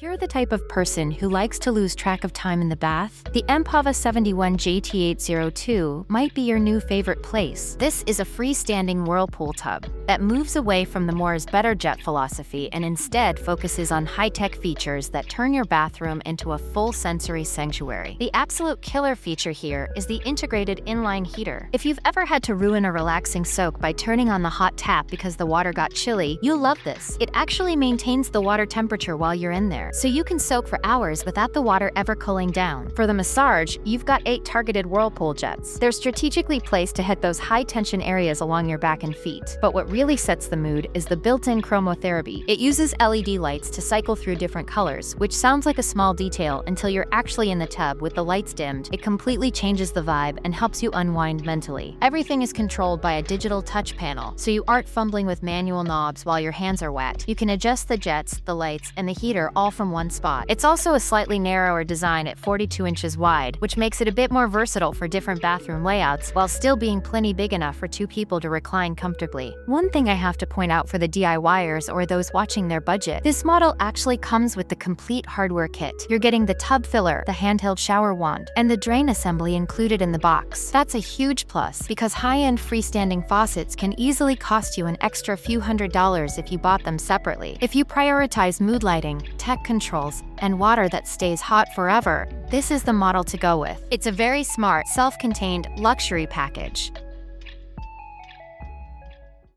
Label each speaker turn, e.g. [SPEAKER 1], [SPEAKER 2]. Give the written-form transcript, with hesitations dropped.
[SPEAKER 1] You're the type of person who likes to lose track of time in the bath? The Empava EMPV-71JT802 might be your new favorite place. This is a freestanding Whirlpool tub that moves away from the more is better jet philosophy and instead focuses on high-tech features that turn your bathroom into a full sensory sanctuary. The absolute killer feature here is the Integrated Inline Heater. If you've ever had to ruin a relaxing soak by turning on the hot tap because the water got chilly, you'll love this. It actually maintains the water temperature while you're in there, so you can soak for hours without the water ever cooling down. For the massage, you've got 8 targeted Whirlpool jets. They're strategically placed to hit those high-tension areas along your back and feet. But what really sets the mood is the built-in chromotherapy. It uses LED lights to cycle through different colors, which sounds like a small detail until you're actually in the tub with the lights dimmed. It completely changes the vibe and helps you unwind mentally. Everything is controlled by a digital touch panel, so you aren't fumbling with manual knobs while your hands are wet. You can adjust the jets, the lights, and the heater all from one spot. It's also a slightly narrower design at 42 inches wide, which makes it a bit more versatile for different bathroom layouts while still being plenty big enough for 2 people to recline comfortably. One thing I have to point out for the DIYers or those watching their budget, this model actually comes with the complete hardware kit. You're getting the tub filler, the handheld shower wand, and the drain assembly included in the box. That's a huge plus because high-end freestanding faucets can easily cost you an extra few $100s if you bought them separately. If you prioritize mood lighting, tech controls, and water that stays hot forever, this is the model to go with. It's a very smart, self-contained luxury package.